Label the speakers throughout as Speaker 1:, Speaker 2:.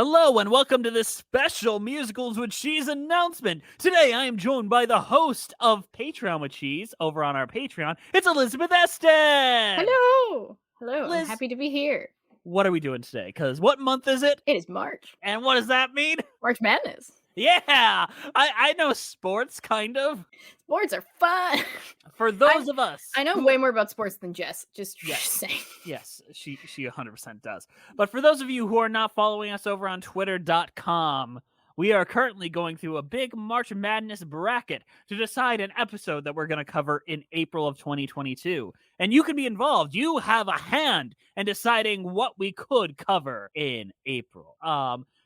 Speaker 1: Hello and welcome to this special Musicals with Cheese announcement. Today I am joined by the host of Patreon with Cheese over on our Patreon. It's Elizabeth Estes!
Speaker 2: Hello! Hello, I'm
Speaker 1: Liz,
Speaker 2: happy to be here.
Speaker 1: what are we doing today? Because what month is it?
Speaker 2: It is March.
Speaker 1: And what does that mean?
Speaker 2: March Madness.
Speaker 1: Yeah! I know sports, kind of.
Speaker 2: Sports are fun.
Speaker 1: For those of us
Speaker 2: I know
Speaker 1: who-
Speaker 2: way more about sports than Jess. Just
Speaker 1: Yes.
Speaker 2: saying.
Speaker 1: Yes, she 100% does. But for those of you who are not following us over on twitter.com, we are currently going through a big March Madness bracket to decide an episode that we're going to cover in April of 2022. And you can be involved. You have a hand in deciding what we could cover in April.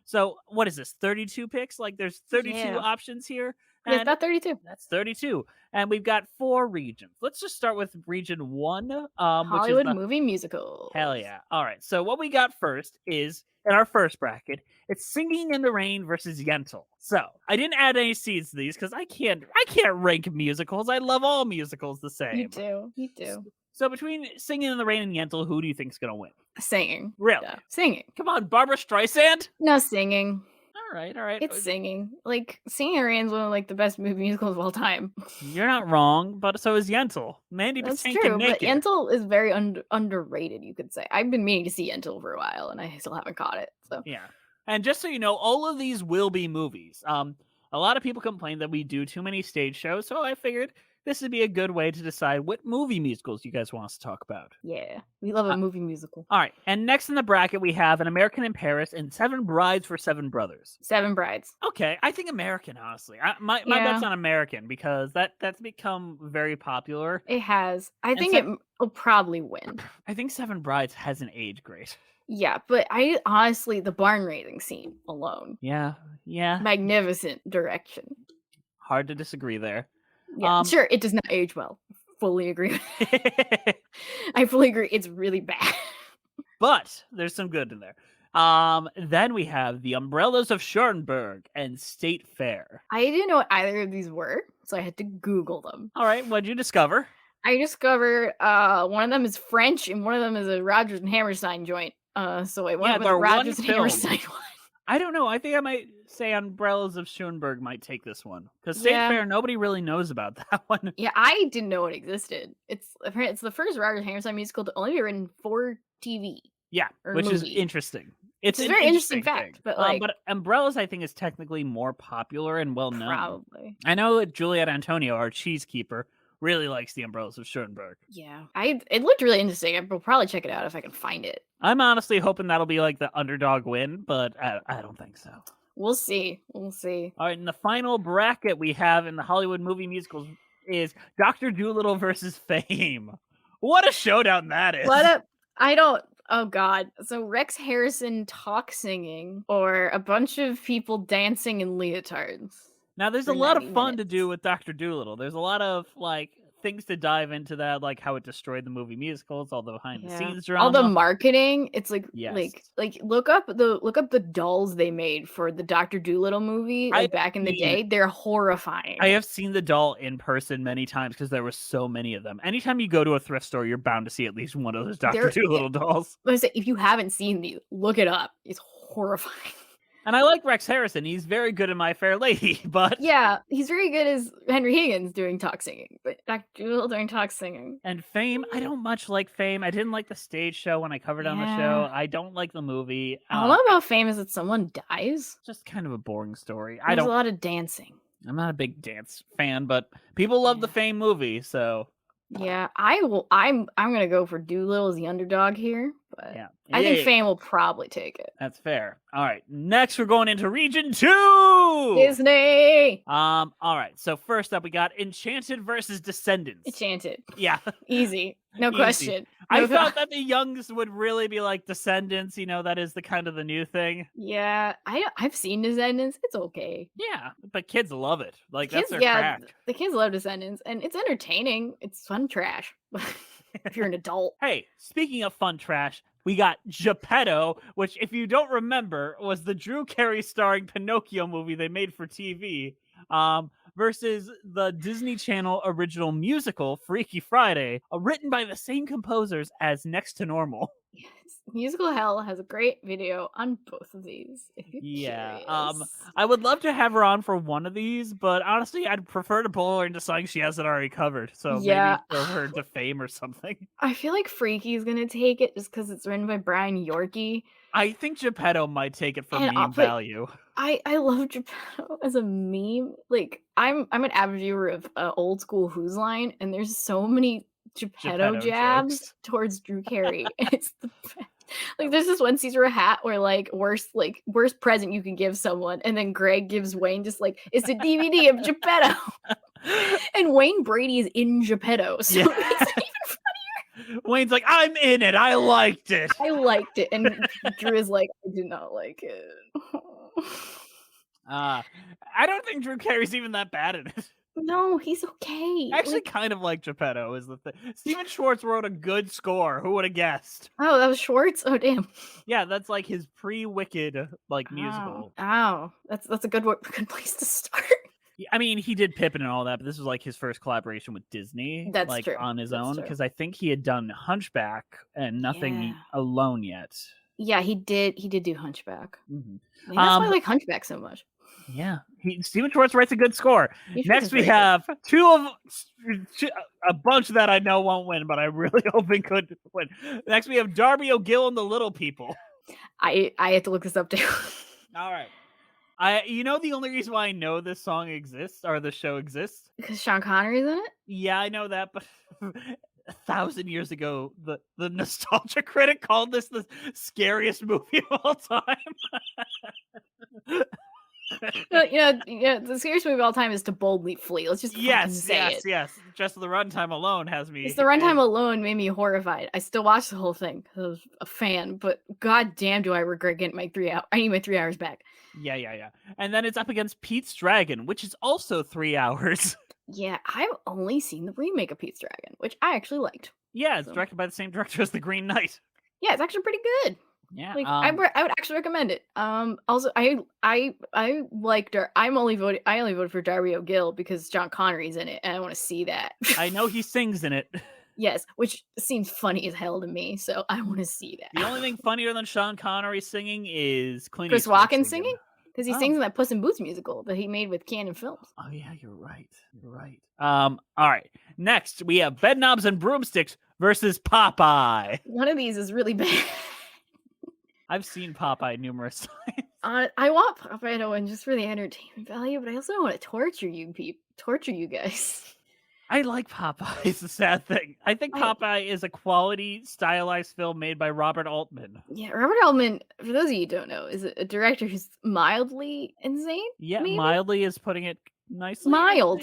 Speaker 1: So what is this? 32 picks? Like there's 32
Speaker 2: Yeah.
Speaker 1: options here.
Speaker 2: Yeah, it's
Speaker 1: And
Speaker 2: about 32.
Speaker 1: that's 32. And we've got 4 regions. Let's just start with region 1, which is
Speaker 2: Hollywood
Speaker 1: the
Speaker 2: movie musical.
Speaker 1: hell yeah. All right. So what we got first is in our first bracket, it's Singing in the Rain versus Yentl. So I didn't add any seeds to these because I can't rank musicals. I love all musicals the same.
Speaker 2: You do. You do.
Speaker 1: So between Singing in the Rain and Yentl, who do you think's gonna win?
Speaker 2: Singing.
Speaker 1: Really?
Speaker 2: Yeah. Singing.
Speaker 1: Come on, Barbara Streisand?
Speaker 2: No, singing.
Speaker 1: All right.
Speaker 2: It's singing. Like, Singing in the Rain is one of like the best movie musicals of all time.
Speaker 1: You're not wrong, but so is Yentl. Mandy
Speaker 2: That's
Speaker 1: Patinkin
Speaker 2: true,
Speaker 1: naked.
Speaker 2: but Yentl is very underrated, you could say. I've been meaning to see Yentl for a while, and I still haven't caught it. So
Speaker 1: Yeah. And just so you know, all of these will be movies. A lot of people complain that we do too many stage shows, so I figured this would be a good way to decide what movie musicals you guys want us to talk about.
Speaker 2: yeah, we love a movie musical.
Speaker 1: All right, and next in the bracket we have An American in Paris and Seven Brides for Seven Brothers.
Speaker 2: Seven Brides.
Speaker 1: Okay, I think American, honestly. My
Speaker 2: Yeah.
Speaker 1: bet's on American because that's become very popular.
Speaker 2: It has. I
Speaker 1: And
Speaker 2: think
Speaker 1: so-
Speaker 2: it will probably win.
Speaker 1: I think Seven Brides hasn't aged great.
Speaker 2: Yeah, but I honestly, the barn raising scene alone,
Speaker 1: Yeah.
Speaker 2: magnificent direction.
Speaker 1: Hard to disagree there.
Speaker 2: Yeah, sure, it does not age well. Fully agree. I fully agree. It's really bad.
Speaker 1: But there's some good in there. Then we have The Umbrellas of Schoenberg and State Fair.
Speaker 2: I didn't know what either of these were, so I had to Google them.
Speaker 1: All right, what'd you discover?
Speaker 2: I discovered one of them is French and one of them is a Rodgers and Hammerstein joint. So I went
Speaker 1: Yeah,
Speaker 2: with the
Speaker 1: they're one
Speaker 2: Rodgers and
Speaker 1: film.
Speaker 2: Hammerstein one.
Speaker 1: I don't know. I think I might say Umbrellas of Schoenberg might take this one. Because State
Speaker 2: Yeah.
Speaker 1: Fair, nobody really knows about that one.
Speaker 2: Yeah, I didn't know it existed. It's the first Rodgers and Hammerstein musical to only be written for TV.
Speaker 1: Yeah,
Speaker 2: Or
Speaker 1: which is
Speaker 2: movie.
Speaker 1: interesting. It's
Speaker 2: a
Speaker 1: an
Speaker 2: very interesting
Speaker 1: thing.
Speaker 2: fact, but, like-
Speaker 1: but Umbrellas, I think, is technically more popular and well known.
Speaker 2: Probably.
Speaker 1: I know that Juliet Antonio, our cheese keeper, really likes the Umbrellas of Schoenberg.
Speaker 2: Yeah. It looked really interesting. I will probably check it out if I can find it.
Speaker 1: I'm honestly hoping that'll be like the underdog win, but I don't think so.
Speaker 2: We'll see. We'll see.
Speaker 1: All right, and the final bracket we have in the Hollywood movie musicals is Dr. Dolittle versus Fame. What a showdown that is.
Speaker 2: What up? I don't. Oh God. So Rex Harrison talk singing or a bunch of people dancing in leotards.
Speaker 1: Now, there's a
Speaker 2: for
Speaker 1: lot of
Speaker 2: 90
Speaker 1: fun to
Speaker 2: minutes.
Speaker 1: do with Dr. Dolittle. There's a lot of like things to dive into that, like how it destroyed the movie musicals, all the behind the scenes drama.
Speaker 2: All the marketing, it's like
Speaker 1: Yes.
Speaker 2: like look up the dolls they made for the Dr. Dolittle movie
Speaker 1: I
Speaker 2: like back in the
Speaker 1: mean-
Speaker 2: day. They're horrifying.
Speaker 1: I have seen the doll in person many times because there were so many of them. Anytime you go to a thrift store, you're bound to see at least one of those Dr.
Speaker 2: They're-
Speaker 1: Dolittle dolls.
Speaker 2: I say, if you haven't seen these, look it up. It's horrifying.
Speaker 1: And I like Rex Harrison. He's very good in My Fair Lady, but
Speaker 2: Yeah, he's very good as Henry Higgins doing talk singing, but Dr. Dolittle doing talk singing.
Speaker 1: And Fame, I don't much like Fame. I didn't like the stage show when I covered on the show. I don't like the movie.
Speaker 2: All about Fame is that someone dies.
Speaker 1: Just kind of a boring story.
Speaker 2: There's
Speaker 1: I don't.
Speaker 2: a lot of dancing.
Speaker 1: I'm not a big dance fan, but people love the
Speaker 2: Yeah.
Speaker 1: Fame movie, so
Speaker 2: Yeah, I will. I'm gonna go for Doolittle as the underdog here, but
Speaker 1: yeah.
Speaker 2: I think
Speaker 1: Yay.
Speaker 2: Fame will probably take it.
Speaker 1: That's fair. All right, next we're going into Region 2.
Speaker 2: Disney
Speaker 1: All right. So first up, we got Enchanted versus Descendants.
Speaker 2: Enchanted,
Speaker 1: Yeah,
Speaker 2: easy, no
Speaker 1: Easy.
Speaker 2: question.
Speaker 1: I
Speaker 2: No
Speaker 1: thought
Speaker 2: thought.
Speaker 1: that the youngs would really be like Descendants. You know, that is the kind of the new thing.
Speaker 2: Yeah, I've seen Descendants. It's okay.
Speaker 1: Yeah, but kids love it. Like that's
Speaker 2: Kids,
Speaker 1: their
Speaker 2: yeah,
Speaker 1: crack.
Speaker 2: the kids love Descendants, and it's entertaining. It's fun trash if you're an adult.
Speaker 1: Hey, speaking of fun trash, we got Geppetto, which, if you don't remember, was the Drew Carey starring Pinocchio movie they made for TV, versus the Disney Channel original musical Freaky Friday, written by the same composers as Next to Normal.
Speaker 2: Yes. Musical Hell has a great video on both of these, if you're
Speaker 1: Yeah.
Speaker 2: curious.
Speaker 1: I would love to have her on for one of these, but honestly, I'd prefer to pull her into something she hasn't already covered. So
Speaker 2: Yeah.
Speaker 1: maybe throw her into Fame or something.
Speaker 2: I feel like Freaky's gonna take it just because it's written by Brian Yorkie.
Speaker 1: I think Geppetto might take it for
Speaker 2: And
Speaker 1: meme
Speaker 2: but
Speaker 1: value.
Speaker 2: I love Geppetto as a meme. Like, I'm an avid viewer of old school Who's Line, and there's so many Geppetto
Speaker 1: Geppetto
Speaker 2: jabs
Speaker 1: jokes.
Speaker 2: towards Drew Carey. It's the best. Like, there's this one Caesar hat where worst present you can give someone, and then Greg gives Wayne just like it's a DVD of Geppetto, and Wayne Brady is in Geppetto, so
Speaker 1: Yeah.
Speaker 2: it makes it even
Speaker 1: Wayne's like, I'm in it. I liked it.
Speaker 2: I liked it, and Drew is like, I did not like it.
Speaker 1: I don't think Drew Carey's even that bad at it.
Speaker 2: No, he's okay.
Speaker 1: I actually
Speaker 2: Like,
Speaker 1: kind of like Geppetto is the thing. Steven Schwartz wrote a good score. Who would have guessed?
Speaker 2: oh, that was Schwartz. Oh, damn.
Speaker 1: Yeah, that's like his pre-Wicked musical.
Speaker 2: Oh, that's a good place to start.
Speaker 1: I mean, he did Pippin and all that, but this was like his first collaboration with Disney,
Speaker 2: That's
Speaker 1: like
Speaker 2: true.
Speaker 1: on his
Speaker 2: That's
Speaker 1: own,
Speaker 2: true.
Speaker 1: because I think he had done Hunchback and nothing
Speaker 2: Yeah.
Speaker 1: alone yet.
Speaker 2: Yeah, he did do Hunchback.
Speaker 1: Mhm.
Speaker 2: Maybe that's why I like Hunchback so much.
Speaker 1: Yeah, Steven Schwartz writes a good score.
Speaker 2: Schwartz
Speaker 1: Next,
Speaker 2: is
Speaker 1: we
Speaker 2: very good.
Speaker 1: have a bunch that I know won't win, but I'm really hoping could win. Next, we have Darby O'Gill and the Little People.
Speaker 2: I had to look this up too.
Speaker 1: All right. The only reason why I know this song exists or the show exists.
Speaker 2: Because Sean Connery's in it?
Speaker 1: Yeah, I know that, but 1,000 years ago, the Nostalgia Critic called this the scariest movie of all time.
Speaker 2: The scariest movie of all time is To Boldly Flee. Let's just fucking say it.
Speaker 1: Yes. Just the runtime alone has me.
Speaker 2: It's the runtime alone made me horrified. I still watched the whole thing because I was a fan, but god damn do I regret getting my 3 hours. I need my 3 hours back.
Speaker 1: Yeah. And then it's up against Pete's Dragon, which is also 3 hours.
Speaker 2: Yeah, I've only seen the remake of Pete's Dragon, which I actually liked.
Speaker 1: Yeah, it's directed by the same director as The Green Knight.
Speaker 2: Yeah, it's actually pretty good.
Speaker 1: Yeah,
Speaker 2: like I would actually recommend it. Also, I like I only voted for Darby O'Gill because John Connery's in it, and I want to see that.
Speaker 1: I know he sings in it.
Speaker 2: Yes, which seems funny as hell to me, so I want to see that.
Speaker 1: The only thing funnier than Sean Connery singing is
Speaker 2: Chris Walken singing. Because he sings in that Puss in Boots musical that he made with Canon Films.
Speaker 1: Oh yeah, you're right. All right. Next, we have Bedknobs and Broomsticks versus Popeye.
Speaker 2: One of these is really bad.
Speaker 1: I've seen Popeye numerous times.
Speaker 2: I want Popeye to win just for the entertainment value, but I also don't want to torture you guys.
Speaker 1: I like Popeye. It's a sad thing. I think Popeye is a quality, stylized film made by Robert Altman.
Speaker 2: Yeah, Robert Altman, for those of you who don't know, is a director who's mildly insane.
Speaker 1: Yeah,
Speaker 2: maybe?
Speaker 1: mildly is putting it nicely.
Speaker 2: Mild.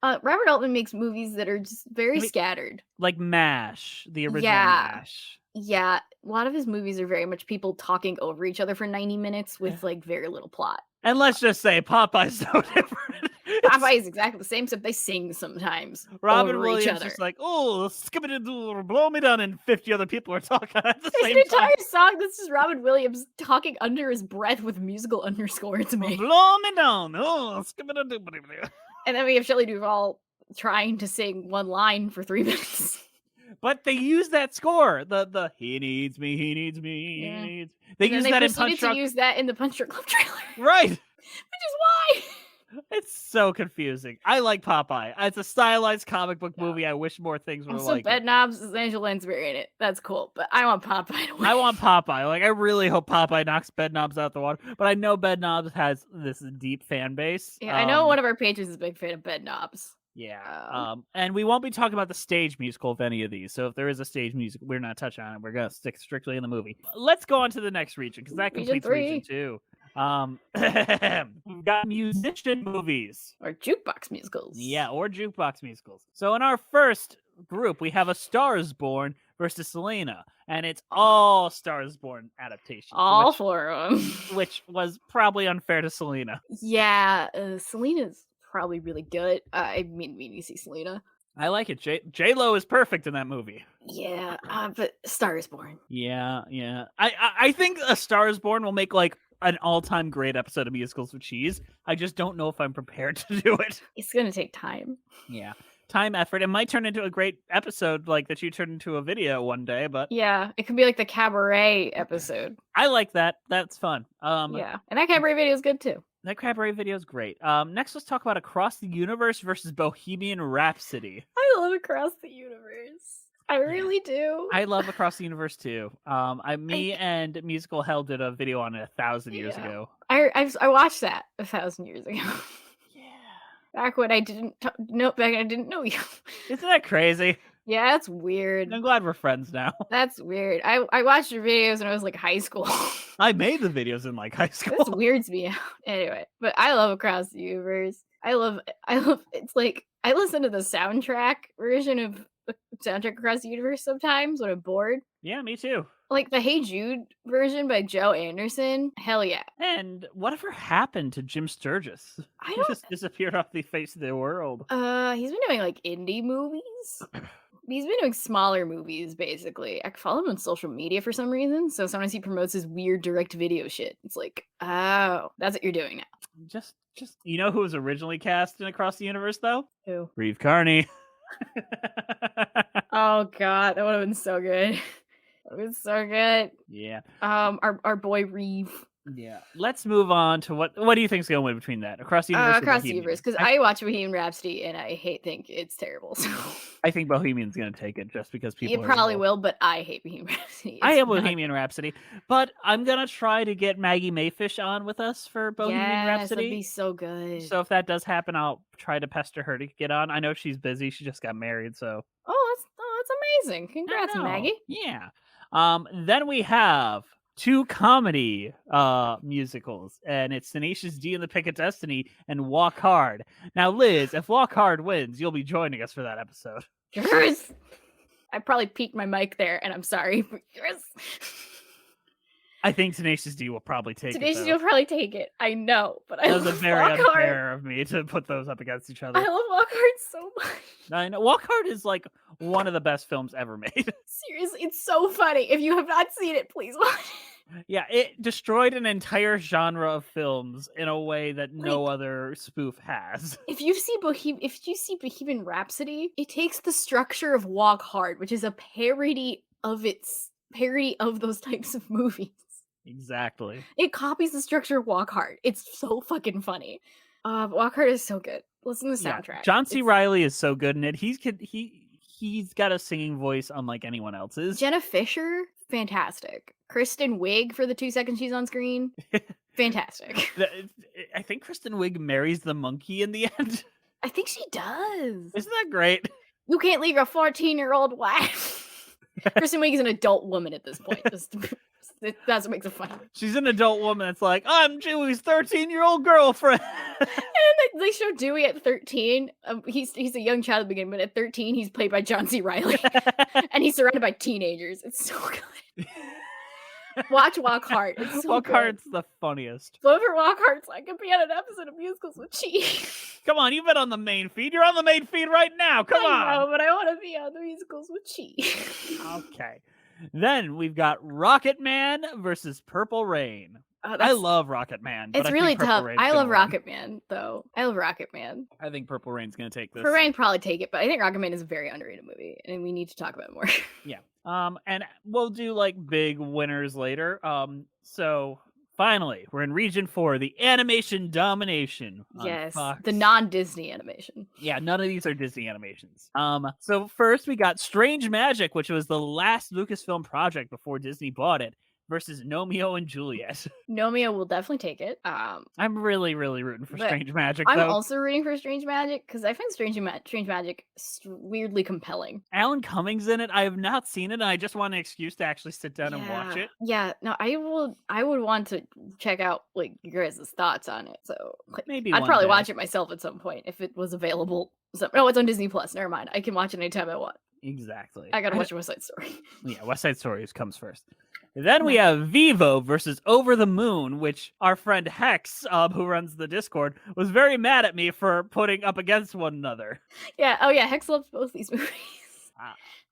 Speaker 2: Robert Altman makes movies that are just very scattered.
Speaker 1: Like MASH, the original MASH.
Speaker 2: Yeah, a lot of his movies are very much people talking over each other for 90 minutes with like very little plot.
Speaker 1: And let's just say Popeye's no different.
Speaker 2: Popeye is exactly the same, except they sing sometimes.
Speaker 1: Robin Williams is like, oh, skip it, blow me down, and 50 other people are talking at the same time.
Speaker 2: There's an entire song that's just Robin Williams talking under his breath with musical underscore to me.
Speaker 1: Blow me down. Oh, skip it.
Speaker 2: And then we have Shelley Duvall trying to sing one line for 3 minutes.
Speaker 1: But they use that score. The he needs me, he needs me.
Speaker 2: Yeah.
Speaker 1: He needs... They use that in Punch Drunk.
Speaker 2: To use that in the Punch Drunk Love trailer.
Speaker 1: Right.
Speaker 2: Which is why.
Speaker 1: It's so confusing. I like Popeye. It's a stylized comic book movie. I wish more things were like
Speaker 2: it. Bedknobs is Angela Lansbury in it. That's cool. But I want Popeye to win.
Speaker 1: I want Popeye. Like, I really hope Popeye knocks Bedknobs out the water. But I know Bedknobs has this deep fan base.
Speaker 2: Yeah, I know one of our patrons is a big fan of Bedknobs.
Speaker 1: Yeah. And we won't be talking about the stage musical of any of these. So if there is a stage musical, we're not touching on it. We're going to stick strictly in the movie. Let's go on to the next region because that completes region 2. We've got musician movies.
Speaker 2: Or jukebox musicals.
Speaker 1: Yeah, or jukebox musicals. So in our first group, we have A Star is Born versus Selena. And it's all Stars Born adaptations.
Speaker 2: All 4 of them.
Speaker 1: Which was probably unfair to Selena.
Speaker 2: Yeah, Selena's probably really good. I mean, you see Selena.
Speaker 1: I like it. J-Lo is perfect in that movie.
Speaker 2: Yeah, but Star is Born.
Speaker 1: Yeah. I think A Star is Born will make like an all-time great episode of Musicals with Cheese. I just don't know if I'm prepared to do it.
Speaker 2: It's gonna take time.
Speaker 1: Yeah. time, effort. It might turn into a great episode like that you turned into a video one day, but
Speaker 2: Yeah, it could be like the cabaret episode.
Speaker 1: I like that. That's fun.
Speaker 2: Yeah, and that cabaret video is good too.
Speaker 1: That cabaret video is great. Next, let's talk about Across the Universe versus Bohemian Rhapsody.
Speaker 2: I love Across the Universe. I really do.
Speaker 1: I love Across the Universe too. Me and Musical Hell did a video on it 1,000 years ago.
Speaker 2: I watched that 1,000 years ago. Back when I didn't know you.
Speaker 1: Isn't that crazy?
Speaker 2: Yeah, that's weird.
Speaker 1: I'm glad we're friends now.
Speaker 2: That's weird. I watched your videos when I was like high school.
Speaker 1: I made the videos in like high school.
Speaker 2: This weirds me out. Anyway, but I love Across the Universe. I love it's like I listen to the soundtrack version of the soundtrack Across the Universe sometimes when I'm bored.
Speaker 1: Yeah, me too.
Speaker 2: Like the Hey Jude version by Joe Anderson. Hell yeah.
Speaker 1: And whatever happened to Jim Sturgis? He just disappeared off the face of the world.
Speaker 2: He's been doing like indie movies. He's been doing smaller movies, basically. I follow him on social media for some reason, so sometimes he promotes his weird direct video shit. It's like, oh, that's what you're doing now.
Speaker 1: Just you know who was originally cast in Across the Universe, though?
Speaker 2: Who?
Speaker 1: Reeve Carney.
Speaker 2: Oh god, that would have been so good. That would have been so good.
Speaker 1: Yeah.
Speaker 2: Our boy Reeve.
Speaker 1: Yeah. Let's move on to what do you think's going to win between that? Across the Universe.
Speaker 2: Across the Universe, because I watch Bohemian Rhapsody and I think it's terrible. So
Speaker 1: I think Bohemian's going to take it just because people.
Speaker 2: It probably will, but I hate Bohemian Rhapsody.
Speaker 1: I am Bohemian Rhapsody, but I'm gonna try to get Maggie Mayfish on with us for Bohemian Rhapsody.
Speaker 2: That'd be so good.
Speaker 1: So if that does happen, I'll try to pester her to get on. I know she's busy; she just got married, so.
Speaker 2: That's amazing! Congrats, Maggie.
Speaker 1: Yeah. Then we have 2 comedy musicals, and it's Tenacious D and the Pick of Destiny and Walk Hard. Now, Liz, if Walk Hard wins, you'll be joining us for that episode.
Speaker 2: Yes. I probably peaked my mic there, and I'm sorry. Yes.
Speaker 1: I think Tenacious D will probably take it.
Speaker 2: Tenacious D will probably take it. I know, but I love
Speaker 1: It was very unfair of me to put those up against each other.
Speaker 2: I love Walk Hard so much.
Speaker 1: I know. Walk Hard is like one of the best films ever made.
Speaker 2: Seriously, it's so funny. If you have not seen it, please watch it.
Speaker 1: Yeah, it destroyed an entire genre of films in a way that no other spoof has.
Speaker 2: If you see Bohemian Rhapsody, it takes the structure of Walk Hard, which is a parody of those types of movies. Exactly. It copies the structure of Walk Hard. It's so fucking funny. Walk Hard is so good. Listen to the soundtrack.
Speaker 1: Yeah. John C. Reilly is so good in it. He's got a singing voice unlike anyone else's.
Speaker 2: Jenna Fisher, fantastic. Kristen Wiig for the 2 seconds she's on screen, fantastic.
Speaker 1: I think Kristen Wiig marries the monkey in the end.
Speaker 2: I think she does.
Speaker 1: Isn't that great?
Speaker 2: You can't leave your 14-year-old wife. Kristen Wiig is an adult woman at this point. That's what makes it funny.
Speaker 1: She's an adult woman that's like, I'm Dewey's 13-year-old girlfriend.
Speaker 2: And they show Dewey at 13. He's a young child at the beginning, but at 13, he's played by John C. Reilly. And he's surrounded by teenagers. It's so good. Watch Walk Hard. It's so
Speaker 1: Walk
Speaker 2: good.
Speaker 1: Hard's the funniest.
Speaker 2: Whoever Walk Hard's like, I could be on an episode of Musicals with Chi.
Speaker 1: Come on, you've been on the main feed. You're on the main feed right now. Come on.
Speaker 2: I know, but I want to be on the Musicals with Chi.
Speaker 1: Okay. Then we've got Rocket Man versus Purple Rain. I love Rocket Man.
Speaker 2: It's really tough. I love Rocket Man, though. I love Rocket Man.
Speaker 1: I think Purple Rain's going to take this.
Speaker 2: Purple Rain probably take it, but I think Rocket Man is a very underrated movie, and we need to talk about it more.
Speaker 1: Yeah. And we'll do like big winners later. So finally, we're in Region 4, the animation domination.
Speaker 2: Yes,
Speaker 1: Fox.
Speaker 2: the non-Disney animation.
Speaker 1: Yeah, none of these are Disney animations. So first we got Strange Magic, which was the last Lucasfilm project before Disney bought it, versus Nomeo and Juliet.
Speaker 2: Nomeo will definitely take it.
Speaker 1: I'm really, really rooting for Strange Magic,
Speaker 2: I'm
Speaker 1: though.
Speaker 2: also rooting for Strange Magic because I find Strange Magic weirdly compelling.
Speaker 1: Alan Cummings in it. I have not seen it, and I just want an excuse to actually sit down and watch it.
Speaker 2: Yeah, no, I would want to check out like your guys' thoughts on it. So
Speaker 1: maybe
Speaker 2: I'd probably watch it myself at some point if it was available. No, it's on Disney Plus. Never mind. I can watch it anytime I want.
Speaker 1: Exactly.
Speaker 2: I gotta watch West Side Story.
Speaker 1: Yeah, West Side Story comes first. Then we have Vivo versus Over the Moon, which our friend Hex, who runs the Discord, was very mad at me for putting up against one another.
Speaker 2: Yeah. Oh yeah. Hex loves both these movies.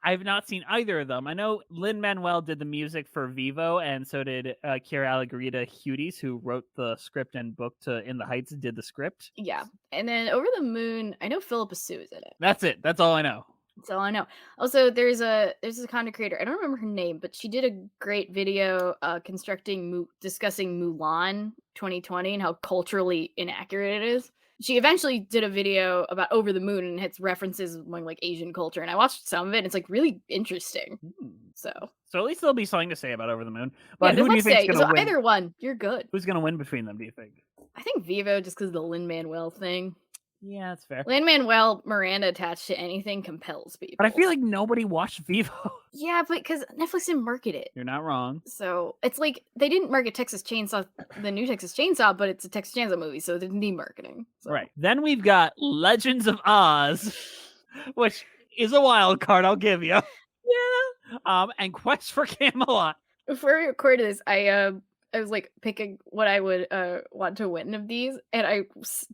Speaker 1: I've not seen either of them. I know Lin-Manuel did the music for Vivo, and so did Kira Allegrita Hudes, who wrote the script and book to In the Heights, did the script.
Speaker 2: Yeah. And then Over the Moon, I know Philippa Sue is in it.
Speaker 1: That's it. That's all I know.
Speaker 2: That's all I know. Also, there's a content creator. I don't remember her name, but she did a great video discussing Mulan 2020 and how culturally inaccurate it is. She eventually did a video about Over the Moon and it's references among like Asian culture, and I watched some of it and it's like really interesting. So
Speaker 1: at least there'll be something to say about Over the Moon. But
Speaker 2: yeah,
Speaker 1: who do you think is going to win?
Speaker 2: Either one, you're good.
Speaker 1: Who's going to win between them, do you think?
Speaker 2: I think Vivo, just because of the Lin-Manuel thing.
Speaker 1: Yeah, that's fair.
Speaker 2: Lin-Manuel Miranda attached to anything compels people.
Speaker 1: But I feel like nobody watched Vivo.
Speaker 2: Yeah, but because Netflix didn't market it.
Speaker 1: You're not wrong.
Speaker 2: So it's like they didn't market Texas Chainsaw, the new Texas Chainsaw, but it's a Texas Chainsaw movie, so they didn't need marketing. So.
Speaker 1: Right. Then we've got Legends of Oz, which is a wild card, I'll give you. Yeah. And Quest for Camelot.
Speaker 2: Before we recorded this, I was like picking what I would want to win of these, and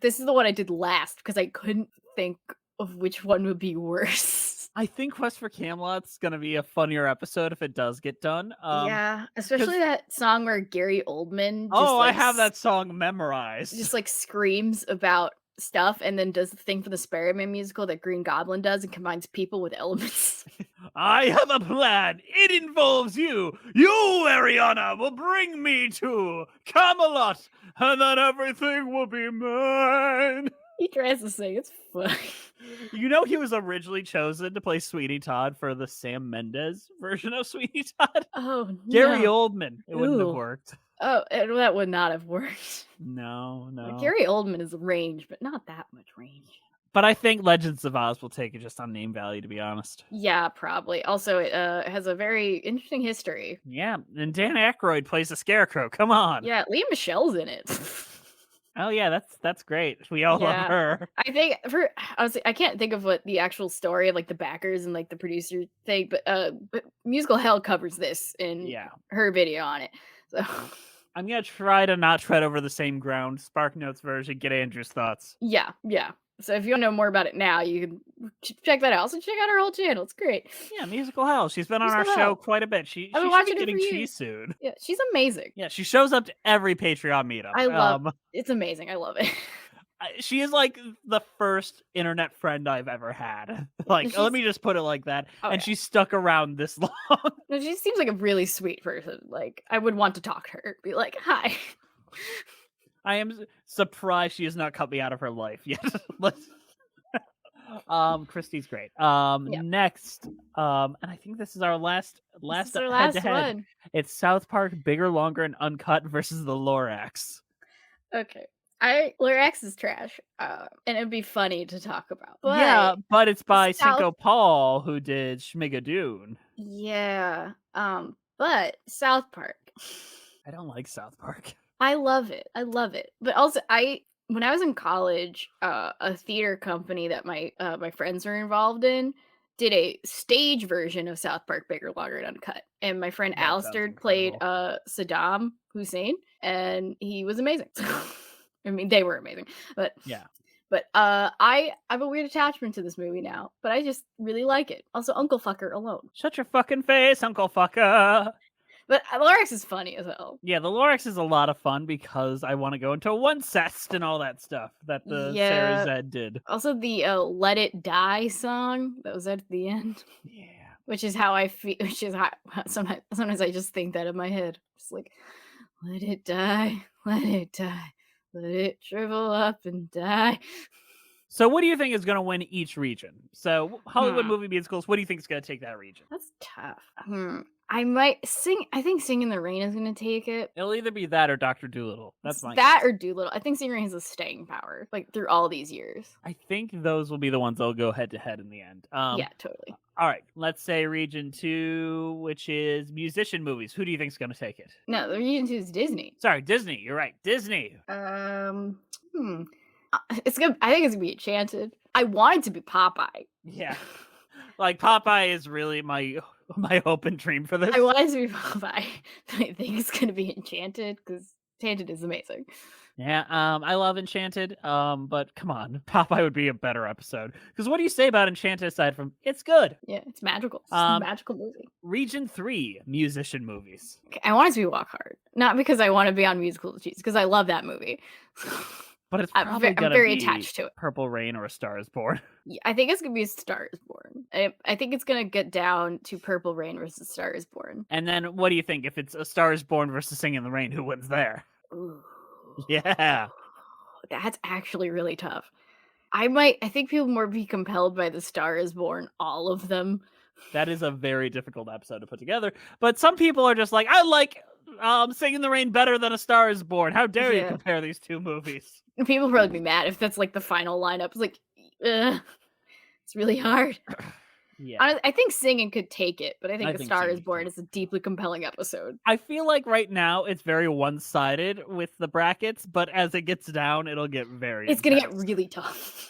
Speaker 2: this is the one I did last because I couldn't think of which one would be worse.
Speaker 1: I think Quest for Camelot's gonna be a funnier episode if it does get done.
Speaker 2: Yeah, especially that song where Gary Oldman.
Speaker 1: I have that song memorized.
Speaker 2: Just like screams about stuff and then does the thing for the Spider-Man musical that Green Goblin does and combines people with elements.
Speaker 1: I have a plan. It involves you. You, Ariana, will bring me to Camelot, and then everything will be mine.
Speaker 2: He tries to sing. It's funny.
Speaker 1: You know he was originally chosen to play Sweeney Todd for the Sam Mendes version of Sweeney Todd?
Speaker 2: Oh, no.
Speaker 1: Gary Oldman. It wouldn't have worked.
Speaker 2: Oh, that would not have worked.
Speaker 1: No.
Speaker 2: Gary Oldman is range, but not that much range.
Speaker 1: But I think Legends of Oz will take it just on name value, to be honest.
Speaker 2: Yeah, probably. Also, it has a very interesting history.
Speaker 1: Yeah, and Dan Aykroyd plays the Scarecrow. Come on.
Speaker 2: Yeah, Lea Michelle's in it.
Speaker 1: Oh yeah, that's great. We all love her.
Speaker 2: I think I can't think of what the actual story of like the backers and like the producer thing, but Musical Hell covers this in her video on it. So
Speaker 1: I'm gonna try to not tread over the same ground. Spark Notes version. Get Andrew's thoughts.
Speaker 2: Yeah. So if you want to know more about it now, you can check that out. Also check out our whole channel. It's great.
Speaker 1: Yeah, Musical Hell. She's been on our show quite a bit. She should be getting cheese soon.
Speaker 2: Yeah, she's amazing.
Speaker 1: Yeah, she shows up to every Patreon meetup.
Speaker 2: I love it's amazing. I love it.
Speaker 1: She is like the first internet friend I've ever had. Like, let me just put it like that. She's stuck around this long.
Speaker 2: No, she seems like a really sweet person. Like, I would want to talk to her. Be like, hi.
Speaker 1: I am surprised she has not cut me out of her life yet. Christy's great. Next, and I think this is our last head-to-head.
Speaker 2: One.
Speaker 1: It's South Park Bigger, Longer, and Uncut versus the Lorax.
Speaker 2: Okay. Lorax is trash, and it'd be funny to talk about.
Speaker 1: But it's by Cinco Paul, who did Schmigadoon.
Speaker 2: Yeah, but South Park.
Speaker 1: I don't like South Park.
Speaker 2: I love it. But also, when I was in college, a theater company that my friends were involved in did a stage version of South Park Bigger, Longer, and Uncut. And my friend Alistair played Saddam Hussein, and he was amazing. I mean, they were amazing, but yeah. But I have a weird attachment to this movie now, but I just really like it. Also, Uncle Fucker alone.
Speaker 1: Shut your fucking face, Uncle Fucker.
Speaker 2: But Lorax is funny as hell.
Speaker 1: Yeah, the Lorax is a lot of fun because I want to go into one cest and all that stuff that the Sarah Zed did.
Speaker 2: Also, the Let It Die song that was at the end.
Speaker 1: Yeah.
Speaker 2: Which is how I feel. Which is how sometimes I just think that in my head. Just like, let it die, let it die. Let it shrivel up and die.
Speaker 1: So what do you think is going to win each region? So Hollywood movie musicals, what do you think is going to take that region?
Speaker 2: That's tough. I might sing. I think Sing in the Rain is going to take it.
Speaker 1: It'll either be that or Dr. Dolittle. That's my
Speaker 2: guess.
Speaker 1: Or
Speaker 2: Dolittle. I think Sing in the Rain has a staying power, like through all these years.
Speaker 1: I think those will be the ones that'll go head to head in the end.
Speaker 2: Yeah, totally.
Speaker 1: All right, let's say region 2, which is musician movies. Who do you think is going to take it?
Speaker 2: No, the region 2 is Disney.
Speaker 1: Sorry, Disney. You're right, Disney.
Speaker 2: It's good. I think it's gonna be Enchanted. I want it to be Popeye.
Speaker 1: Yeah, like Popeye is really my hope and dream for this.
Speaker 2: I want it to be Popeye. I think it's gonna be Enchanted because Enchanted is amazing.
Speaker 1: Yeah, I love Enchanted, but come on, Popeye would be a better episode. Because what do you say about Enchanted aside from it's good?
Speaker 2: Yeah, it's magical. It's just a magical movie.
Speaker 1: Region 3 musician movies.
Speaker 2: Okay, I want it to be Walk Hard, not because I want to be on Musical Cheese, because I love that movie.
Speaker 1: But it's
Speaker 2: I'm
Speaker 1: probably gonna
Speaker 2: very
Speaker 1: be
Speaker 2: attached to it.
Speaker 1: Purple Rain or A Star Is Born.
Speaker 2: Yeah, I think it's gonna be A Star Is Born. I think it's gonna get down to Purple Rain versus Star Is Born.
Speaker 1: And then what do you think if it's A Star Is Born versus Singing in the Rain? Who wins there?
Speaker 2: Ooh,
Speaker 1: Yeah.
Speaker 2: that's actually really tough. I think people more be compelled by The Star Is Born, all of them.
Speaker 1: That is a very difficult episode to put together. But some people are just like, I like Singing in the Rain better than A Star Is Born. How dare you compare these two movies?
Speaker 2: People will probably be mad if that's like the final lineup. It's like, it's really hard.
Speaker 1: Yeah.
Speaker 2: I think Singing could take it, but I think A Star Is
Speaker 1: Singing
Speaker 2: Born is a deeply compelling episode.
Speaker 1: I feel like right now it's very one-sided with the brackets, but as it gets down, it'll get very
Speaker 2: It's going to get really tough.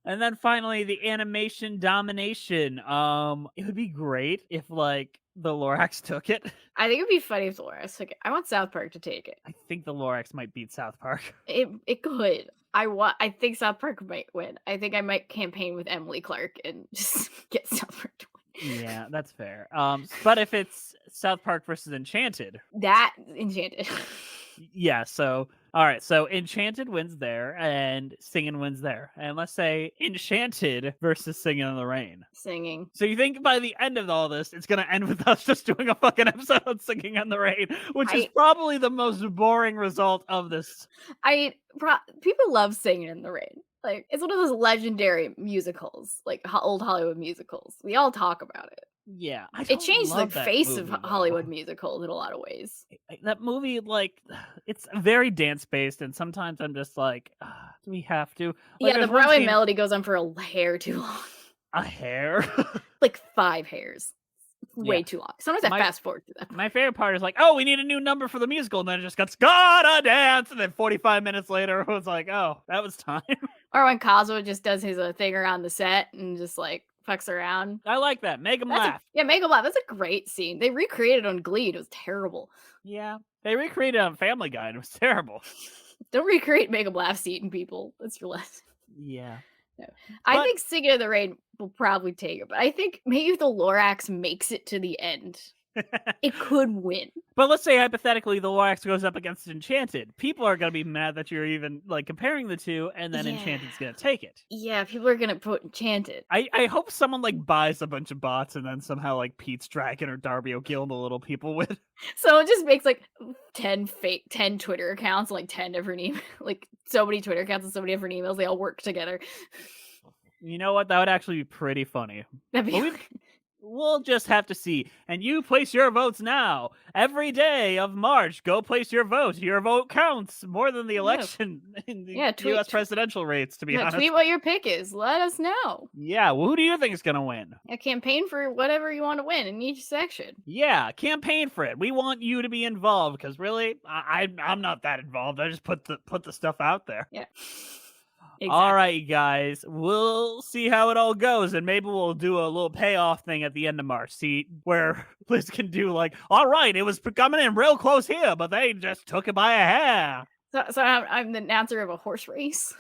Speaker 1: And then finally, the animation domination. It would be great if like the Lorax took it.
Speaker 2: I think it'd be funny if the Lorax took it. I want South Park to take it.
Speaker 1: I think the Lorax might beat South Park.
Speaker 2: It could. I think South Park might win. I think I might campaign with Emily Clark and just get South Park to win.
Speaker 1: Yeah, that's fair. But if it's South Park versus Enchanted,
Speaker 2: that Enchanted.
Speaker 1: Yeah, so all right, so Enchanted wins there and Singing wins there. And let's say Enchanted versus Singing in the Rain.
Speaker 2: Singing.
Speaker 1: So you think by the end of all this, it's going to end with us just doing a fucking episode on Singing in the Rain, which is probably the most boring result of this.
Speaker 2: People love Singing in the Rain. Like, it's one of those legendary musicals, like old Hollywood musicals. We all talk about it.
Speaker 1: Yeah,
Speaker 2: it changed the face of Hollywood musicals in a lot of ways.
Speaker 1: That movie, like, it's very dance based, and sometimes I'm just like, do we have to? Like,
Speaker 2: yeah, the Broadway melody goes on for a hair too long.
Speaker 1: A hair?
Speaker 2: Like 5 hairs. Way too long. Sometimes I fast forward through that.
Speaker 1: My favorite part is like, oh, we need a new number for the musical, and then it just gotta dance, and then 45 minutes later, it was like, oh, that was time.
Speaker 2: Or when Cosmo just does his thing around the set and just like fucks around.
Speaker 1: I like that. Make him laugh.
Speaker 2: Make him laugh. That's a great scene. They recreated it on Glee. It was terrible.
Speaker 1: Yeah. They recreated it on Family Guy, and it was terrible.
Speaker 2: Don't recreate Make 'em Laugh scene, people. That's your lesson.
Speaker 1: Yeah.
Speaker 2: No. I think Singing in the Rain will probably take it, but I think maybe if the Lorax makes it to the end, it could win.
Speaker 1: But let's say hypothetically the Lorax goes up against Enchanted. People are going to be mad that you're even like comparing the two, and then Enchanted's going to take it.
Speaker 2: Yeah, people are going to put Enchanted.
Speaker 1: I hope someone like buys a bunch of bots and then somehow like Pete's Dragon or Darby O'Gill the little people with.
Speaker 2: So it just makes like 10 Twitter accounts, like 10 different emails, like so many Twitter accounts and so many different emails. They all work together.
Speaker 1: You know what? That would actually be pretty funny.
Speaker 2: That'd be
Speaker 1: We'll just have to see. And you place your votes now. Every day of March, go place your vote. Your vote counts more than the election in the U.S. presidential rates, to be honest.
Speaker 2: Tweet what your pick is. Let us know.
Speaker 1: Yeah, well, who do you think is going to win?
Speaker 2: Yeah, campaign for whatever you want to win in each section.
Speaker 1: Yeah, campaign for it. We want you to be involved because really, I'm not that involved. I just put the stuff out there.
Speaker 2: Yeah.
Speaker 1: Exactly. All right, guys. We'll see how it all goes, and maybe we'll do a little payoff thing at the end of March. See where Liz can do like, all right, it was coming in real close here, but they just took it by a hair.
Speaker 2: So I'm the announcer of a horse race.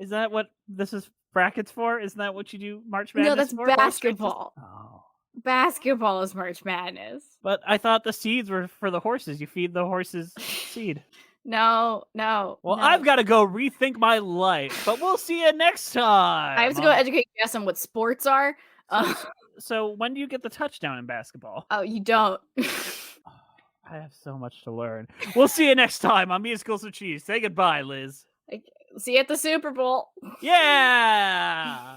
Speaker 1: Is that what this is brackets for? Isn't that what you do March Madness?
Speaker 2: No, that's
Speaker 1: for?
Speaker 2: basketball.
Speaker 1: Oh.
Speaker 2: Basketball is March Madness.
Speaker 1: But I thought the seeds were for the horses. You feed the horses seed.
Speaker 2: No.
Speaker 1: Well, I've got to go rethink my life, but we'll see you next time.
Speaker 2: I have to go educate you guys on what sports are.
Speaker 1: So when do you get the touchdown in basketball?
Speaker 2: Oh, you don't.
Speaker 1: I have so much to learn. We'll see you next time on Musicals with Cheese. Say goodbye, Liz.
Speaker 2: See you at the Super Bowl.
Speaker 1: Yeah!